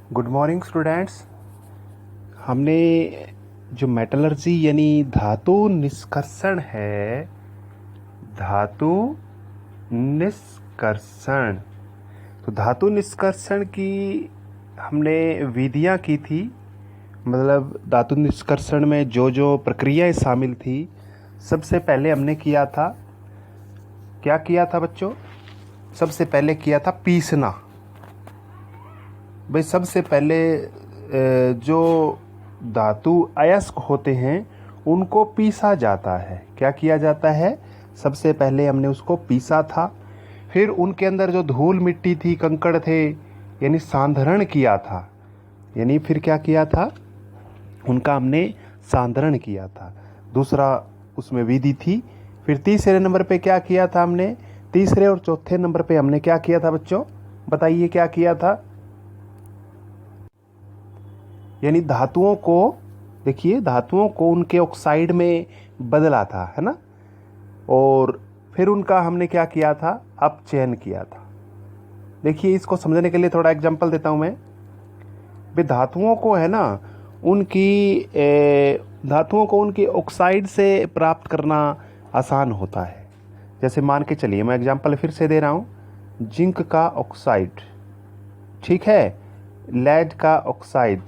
Good morning students. हमने जो metallurgy यानी धातु निष्कर्षण है, धातु निष्कर्षण, तो धातु निष्कर्षण की हमने विधियां की थी। मतलब धातु निष्कर्षण में जो जो प्रक्रियाएं शामिल थी, सबसे पहले हमने किया था, क्या किया था बच्चों? सबसे पहले किया था पीसना। भाई सबसे पहले जो धातु अयस्क होते हैं उनको पीसा जाता है। क्या किया जाता है? सबसे पहले हमने उसको पीसा था, फिर उनके अंदर जो धूल मिट्टी थी, कंकड़ थे, यानी सांधरण किया था। यानी फिर क्या किया था? उनका हमने सांधरण किया था। दूसरा उसमें विधि थी। फिर तीसरे नंबर पे क्या किया था हमने? तीसरे और चौथे नंबर पे हमने क्या किया था बच्चों? बताइए क्या किया था? यानी धातुओं को, देखिए धातुओं को उनके ऑक्साइड में बदला था, है ना। और फिर उनका हमने क्या किया था? अपचयन किया था। देखिए इसको समझने के लिए थोड़ा एग्जांपल देता हूं मैं। भाई धातुओं को है ना, धातुओं को उनकी ऑक्साइड से प्राप्त करना आसान होता है। जैसे मान के चलिए, मैं एग्जांपल फिर से दे रहा हूं। जिंक का ऑक्साइड, ठीक है, लेड का ऑक्साइड।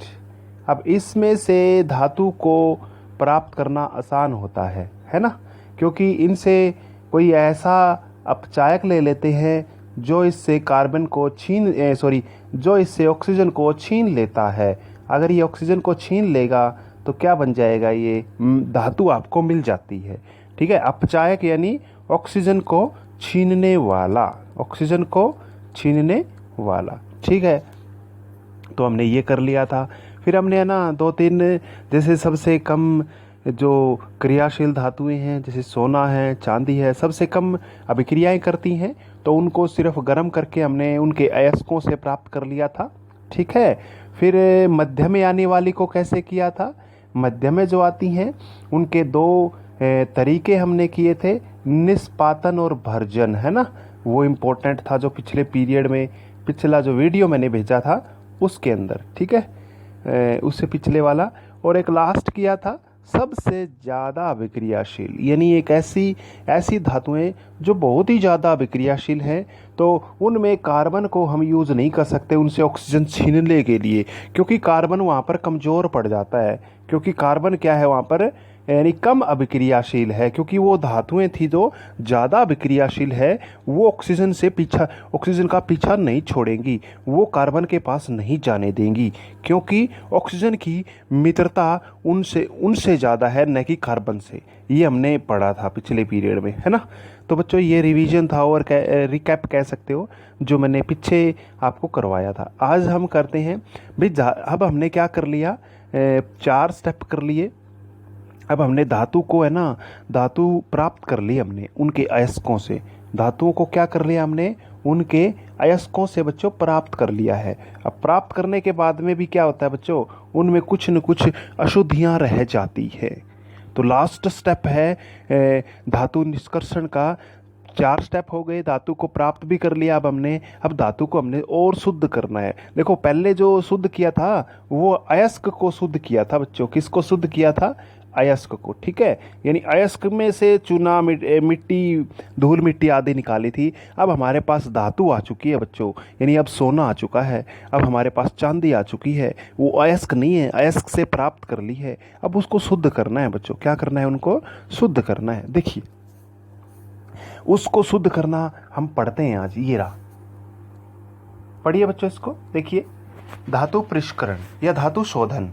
अब इसमें से धातु को प्राप्त करना आसान होता है ना, क्योंकि इनसे कोई ऐसा अपचायक ले लेते हैं जो इससे कार्बन को जो इससे ऑक्सीजन को छीन लेता है। अगर ये ऑक्सीजन को छीन लेगा तो क्या बन जाएगा? ये धातु आपको मिल जाती है। ठीक है, अपचायक यानी ऑक्सीजन को छीनने वाला, ऑक्सीजन को छीनने वाला। ठीक है, तो हमने ये कर लिया था। फिर हमने है ना दो तीन, जैसे सबसे कम जो क्रियाशील धातुएं हैं, जैसे सोना है, चांदी है, सबसे कम अभिक्रियाएं करती हैं, तो उनको सिर्फ गर्म करके हमने उनके अयस्कों से प्राप्त कर लिया था। ठीक है, फिर मध्य में आने वाली को कैसे किया था? मध्य में जो आती हैं उनके दो तरीके हमने किए थे, निष्पातन और भर्जन, है ना। वो इम्पोर्टेंट था जो पिछले पीरियड में, पिछला जो वीडियो मैंने भेजा था उसके अंदर, ठीक है, उससे पिछले वाला। और एक लास्ट किया था सबसे ज़्यादा अभिक्रियाशील, यानी एक ऐसी धातुएं जो बहुत ही ज़्यादा अभिक्रियाशील हैं, तो उनमें कार्बन को हम यूज़ नहीं कर सकते उनसे ऑक्सीजन छीनने के लिए, क्योंकि कार्बन वहाँ पर कमज़ोर पड़ जाता है। क्योंकि कार्बन क्या है वहाँ पर, यानी कम अभिक्रियाशील है, क्योंकि वो धातुएं थी जो ज़्यादा अभिक्रियाशील है, वो ऑक्सीजन का पीछा नहीं छोड़ेंगी, वो कार्बन के पास नहीं जाने देंगी, क्योंकि ऑक्सीजन की मित्रता उनसे ज़्यादा है, न कि कार्बन से। ये हमने पढ़ा था पिछले पीरियड में, है ना। तो बच्चों ये रिवीजन था और रिकैप कह सकते हो जो मैंने पीछे आपको करवाया था। आज हम करते हैं भाई, अब हमने क्या कर लिया, 4 स्टेप कर लिए। अब हमने धातु को है ना, धातु प्राप्त कर ली हमने उनके अयस्कों से। धातुओं को क्या कर लिया हमने? उनके अयस्कों से बच्चों प्राप्त कर लिया है। अब प्राप्त करने के बाद में भी क्या होता है बच्चों? उनमें कुछ न कुछ अशुद्धियां रह जाती है। तो लास्ट स्टेप है धातु निष्कर्षण का। 4 स्टेप हो गए, धातु को प्राप्त भी कर लिया अब हमने। अब धातु को हमने और शुद्ध करना है। देखो पहले जो शुद्ध किया था वो अयस्क को शुद्ध किया था बच्चों। किसको शुद्ध किया था? अयस्क को। ठीक है, यानी अयस्क में से चूना, मिट्टी, धूल मिट्टी आदि निकाली थी। अब हमारे पास धातु आ चुकी है बच्चों, यानी अब सोना आ चुका है, अब हमारे पास चांदी आ चुकी है। वो अयस्क नहीं है, अयस्क से प्राप्त कर ली है। अब उसको शुद्ध करना है बच्चों। क्या करना है? उनको शुद्ध करना है। देखिए उसको शुद्ध करना हम पढ़ते हैं आज। ये रहा, पढ़िए बच्चों इसको। देखिए धातु परिष्करण या धातु शोधन।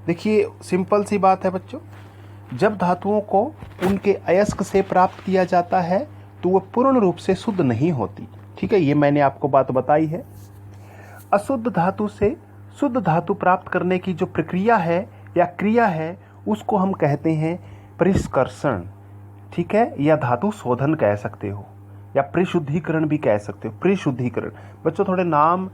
देखिए सिंपल सी बात है बच्चों, जब धातुओं को उनके अयस्क से प्राप्त किया जाता है तो वह पूर्ण रूप से शुद्ध नहीं होती। ठीक है, ये मैंने आपको बात बताई है। अशुद्ध धातु से शुद्ध धातु प्राप्त करने की जो प्रक्रिया है या क्रिया है, उसको हम कहते हैं परिष्कर्षण। ठीक है, या धातु शोधन कह सकते हो, या परिशुद्धिकरण भी कह सकते हो। परिशुद्धिकरण बच्चों थोड़े नाम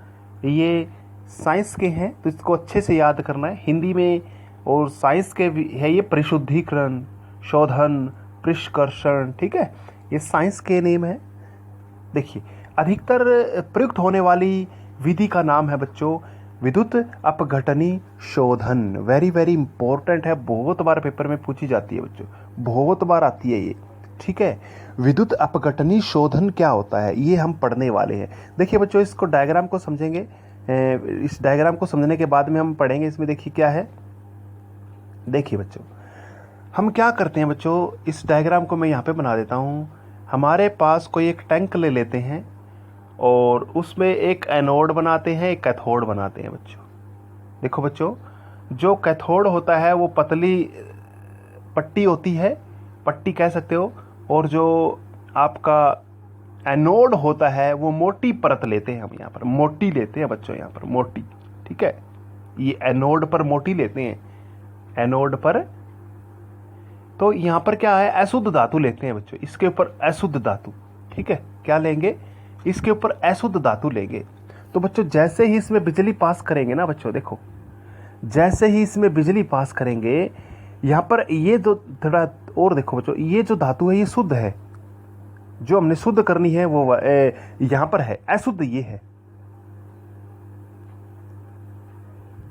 ये साइंस के हैं, तो इसको अच्छे से याद करना है। हिंदी में और साइंस के भी है ये, परिशुद्धिकरण, शोधन, परिष्कर्षण। ठीक है, ये साइंस के नेम है। देखिए अधिकतर प्रयुक्त होने वाली विधि का नाम है बच्चों विद्युत अपघटनी शोधन, वेरी वेरी इंपॉर्टेंट है, बहुत बार पेपर में पूछी जाती है बच्चों, बहुत बार आती है ये। ठीक है, विद्युत अपघटनी शोधन क्या होता है ये हम पढ़ने वाले हैं। देखिए बच्चों, इसको डायग्राम को समझेंगे, इस डायग्राम को समझने के बाद में हम पढ़ेंगे इसमें। देखिए क्या है, देखिए बच्चों हम क्या करते हैं बच्चों, इस डायग्राम को मैं यहाँ पे बना देता हूँ। हमारे पास कोई एक टैंक ले लेते हैं और उसमें एक एनोड बनाते हैं, एक कैथोड बनाते हैं बच्चों। देखो बच्चों, जो कैथोड होता है वो पतली पट्टी होती है, पट्टी कह सकते हो, और जो आपका एनोड होता है वो मोटी परत लेते हैं। हम यहाँ पर मोटी लेते हैं बच्चों, यहाँ पर मोटी। ठीक है, ये एनोड पर मोटी लेते हैं, एनोड पर। तो यहाँ पर क्या है, अशुद्ध धातु लेते हैं बच्चों, इसके ऊपर अशुद्ध धातु। ठीक है, क्या लेंगे, इसके ऊपर अशुद्ध धातु लेंगे। तो बच्चों जैसे ही इसमें बिजली पास करेंगे ना बच्चों, देखो जैसे ही इसमें बिजली पास करेंगे, यहाँ पर ये जो थोड़ा और देखो बच्चों, ये जो धातु है ये शुद्ध है, जो हमने शुद्ध करनी है वो यहाँ पर है, अशुद्ध ये है।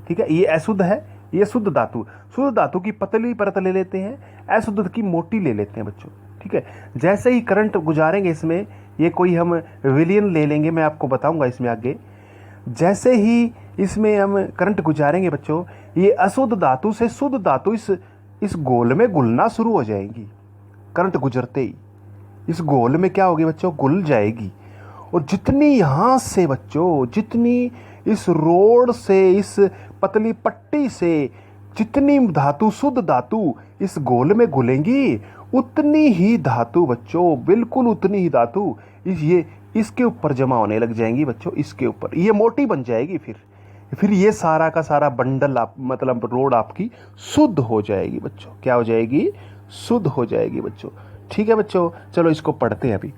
ठीक है, ये अशुद्ध है, ये शुद्ध धातु। शुद्ध धातु की पतली परत ले लेते हैं, अशुद्ध की मोटी ले लेते हैं बच्चों। ठीक है, जैसे ही करंट गुजारेंगे इसमें, ये कोई हम विलियन ले लेंगे, मैं आपको बताऊंगा इसमें आगे। जैसे ही इसमें हम करंट गुजारेंगे बच्चों, ये अशुद्ध धातु से शुद्ध धातु इस गोल में घुलना शुरू हो जाएगी। करंट गुजरते ही इस गोल में क्या होगी बच्चों, घुल जाएगी। और जितनी यहाँ से बच्चों, जितनी इस रोड से, इस पतली पट्टी से जितनी धातु, शुद्ध धातु इस गोल में घुलेंगी, उतनी ही धातु बच्चों, बिल्कुल उतनी ही धातु इसके ऊपर जमा होने लग जाएंगी बच्चों। इसके ऊपर ये मोटी बन जाएगी, फिर ये सारा का सारा बंडल मतलब रोड आपकी शुद्ध हो जाएगी बच्चों। क्या हो जाएगी, शुद्ध हो जाएगी बच्चों। ठीक है बच्चों, चलो इसको पढ़ते हैं अभी।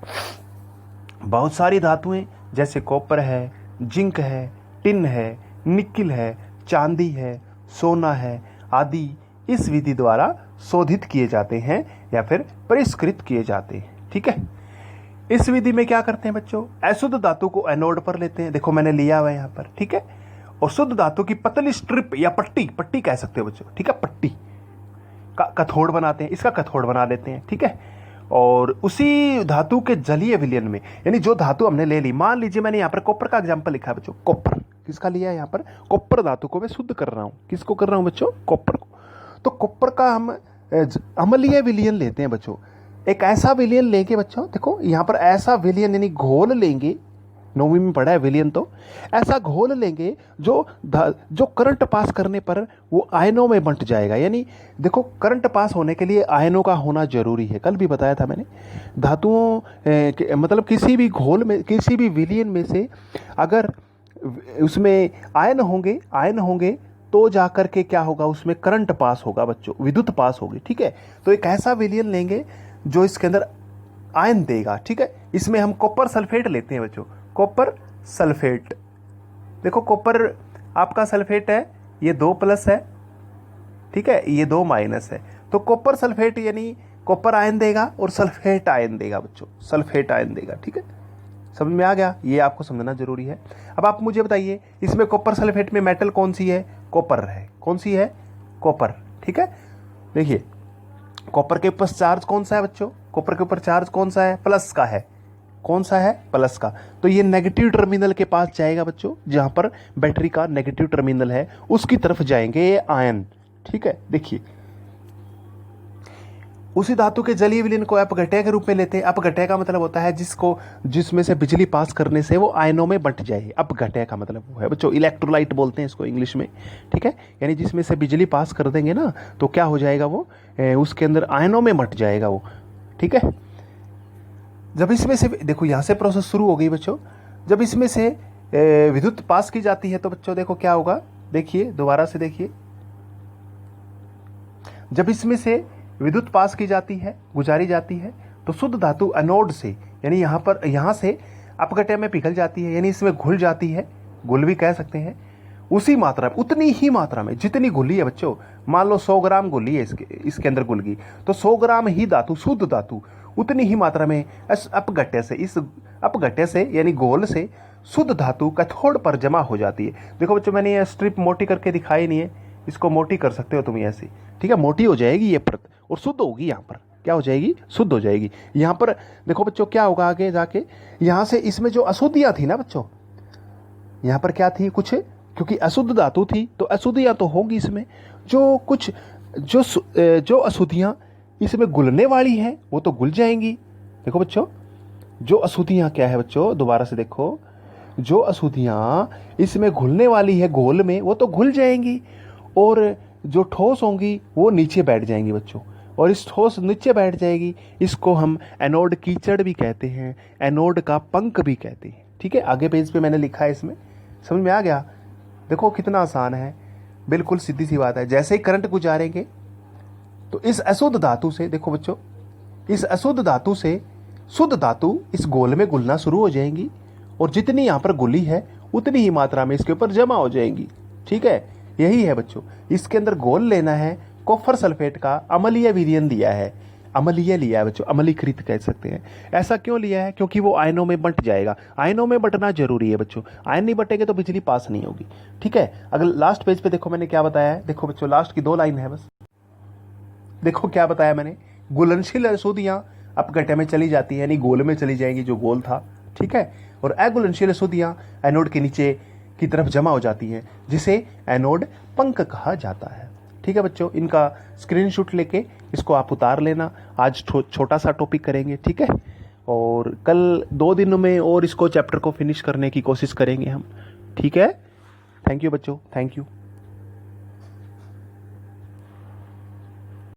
बहुत सारी धातुएं जैसे कॉपर है, जिंक है, टिन है, निकिल है, चांदी है, सोना है आदि इस विधि द्वारा शोधित किए जाते हैं या फिर परिष्कृत किए जाते हैं। ठीक है, इस विधि में क्या करते हैं बच्चों, अशुद्ध धातु को एनोड पर लेते हैं, देखो मैंने लिया हुआ है यहाँ पर। ठीक है, और शुद्ध धातु की पतली स्ट्रिप या पट्टी कह सकते हो बच्चों। ठीक है, पट्टी का कैथोड बनाते हैं, इसका कैथोड बना लेते हैं। ठीक है, और उसी धातु के जलीय विलयन में, यानी जो धातु हमने ले ली, मान लीजिए मैंने यहाँ पर कॉपर का एग्जांपल लिखा है बच्चों। कॉपर किसका लिया है यहाँ पर, कॉपर धातु को मैं शुद्ध कर रहा हूँ। किसको कर रहा हूँ बच्चों, कॉपर को। तो कॉपर का हम अम्लीय विलयन लेते हैं बच्चों। एक ऐसा विलयन लेंगे बच्चों, देखो यहाँ पर ऐसा विलयन यानी घोल लेंगे, 9वीं में पढ़ा है विलयन, तो ऐसा घोल लेंगे जो करंट पास करने पर वो आयनों में बंट जाएगा। यानी देखो, करंट पास होने के लिए आयनों का होना जरूरी है, कल भी बताया था मैंने। धातुओं मतलब किसी भी घोल में, किसी भी विलयन में से अगर उसमें आयन होंगे तो जाकर के क्या होगा, उसमें करंट पास होगा बच्चों, विद्युत पास होगी। ठीक है, तो एक ऐसा विलयन लेंगे जो इसके अंदर आयन देगा। ठीक है, इसमें हम कॉपर सल्फेट लेते हैं बच्चों, कॉपर सल्फेट। देखो कॉपर आपका सल्फेट है, ये 2+ है। ठीक है, ये 2- है, तो कॉपर सल्फेट यानी कॉपर आयन देगा और सल्फेट आयन देगा बच्चों, सल्फेट आयन देगा। ठीक है, समझ में आ गया, ये आपको समझना जरूरी है। अब आप मुझे बताइए, इसमें कॉपर सल्फेट में मेटल कौन सी है, कॉपर है। कौन सी है, कॉपर। ठीक है, देखिए कॉपर के ऊपर चार्ज कौन सा है बच्चों, कॉपर के ऊपर चार्ज कौन सा है, प्लस का है। कौन सा है, प्लस का। तो ये नेगेटिव टर्मिनल के पास जाएगा बच्चों, जहां पर बैटरी का नेगेटिव टर्मिनल है उसकी तरफ जाएंगे ये आयन। ठीक है, देखिए उसी धातु के जलीय विलयन को अपघट्य के रूप में लेते हैं। अपघट्य का मतलब होता है जिसमें से बिजली पास करने से वो आयनों में बंट जाए। अपघट्य का मतलब वो है बच्चों, इलेक्ट्रोलाइट बोलते हैं इसको इंग्लिश में। ठीक है, यानी जिसमें से बिजली पास कर देंगे ना तो क्या हो जाएगा, वो उसके अंदर आयनों में बंट जाएगा वो। ठीक है, जब इसमें से देखो यहाँ से प्रोसेस शुरू हो गई बच्चों, जब इसमें से विद्युत पास की जाती है तो बच्चों देखो क्या होगा, देखिए दोबारा से देखिए, जब इसमें से विद्युत पास की जाती है, गुजारी जाती है, तो शुद्ध धातु एनोड से यानी यहाँ से अपघट्य में पिघल जाती है, यानी इसमें घुल जाती है, घुल भी कह सकते हैं। उसी मात्रा में, उतनी ही मात्रा में जितनी घुली है बच्चों, मान लो 100 ग्राम घुली है इसके अंदर घुल गई, तो 100 ग्राम ही धातु, शुद्ध धातु उतनी ही मात्रा में इस अपघट्य से यानी घोल से शुद्ध धातु कैथोड पर जमा हो जाती है। देखो बच्चों, मैंने ये स्ट्रिप मोटी करके दिखाई नहीं है, इसको मोटी कर सकते हो तुम ऐसी, ठीक है। मोटी हो जाएगी ये परत और शुद्ध होगी, यहाँ पर क्या हो जाएगी, शुद्ध हो जाएगी। यहाँ पर देखो बच्चों क्या होगा आगे जाके, यहाँ से इसमें जो अशुद्धियाँ थी ना बच्चों, यहाँ पर क्या थी कुछ, क्योंकि अशुद्ध धातु थी तो अशुद्धियाँ तो होगी इसमें, जो कुछ जो अशुद्धियाँ इसमें घुलने वाली हैं वो तो घुल जाएंगी। देखो बच्चों, जो अशुद्धियाँ क्या है बच्चों, दोबारा से देखो, जो अशुद्धियाँ इसमें घुलने वाली है घोल में वो तो घुल जाएंगी, और जो ठोस होंगी वो नीचे बैठ जाएंगी बच्चों, और इस ठोस नीचे बैठ जाएगी, इसको हम एनोड कीचड़ भी कहते हैं, एनोड का पंख भी कहते हैं, ठीक है। आगे पेज पे मैंने लिखा है, इसमें समझ में आ गया। देखो कितना आसान है, बिल्कुल सीधी सी बात है। जैसे ही करंट गुजारेंगे तो इस अशुद्ध धातु से, देखो बच्चों, इस अशुद्ध धातु से शुद्ध धातु इस गोल में घुलना शुरू हो जाएंगी, और जितनी यहाँ पर घुली है उतनी ही मात्रा में इसके ऊपर जमा हो जाएंगी, ठीक है। यही है बच्चों, इसके अंदर घोल लेना है, कॉपर सल्फेट का अम्लीय विलयन दिया है, अम्लीय लिया है बच्चों, अम्लीकृत कह सकते हैं। ऐसा क्यों लिया है, क्योंकि वो आयनों में बंट जाएगा, आयनों में बंटना जरूरी है बच्चों, आयन नहीं बटेंगे तो बिजली पास नहीं होगी, ठीक है। अगर लास्ट पेज पे देखो मैंने क्या बताया है, देखो बच्चों लास्ट की 2 लाइन है बस, देखो क्या बताया मैंने, घुलनशील अशुद्धियाँ अपघट्य में चली जाती है, यानी गोल में चली जाएंगी जो गोल था, ठीक है, और अघुलनशील अशुद्धियाँ एनोड के नीचे की तरफ जमा हो जाती हैं, जिसे एनोड पंख कहा जाता है, ठीक है बच्चों। इनका स्क्रीनशॉट लेके इसको आप उतार लेना, आज छोटा सा टॉपिक करेंगे, ठीक है, और कल 2 दिनों में और इसको चैप्टर को फिनिश करने की कोशिश करेंगे हम, ठीक है। थैंक यू बच्चों, थैंक यू।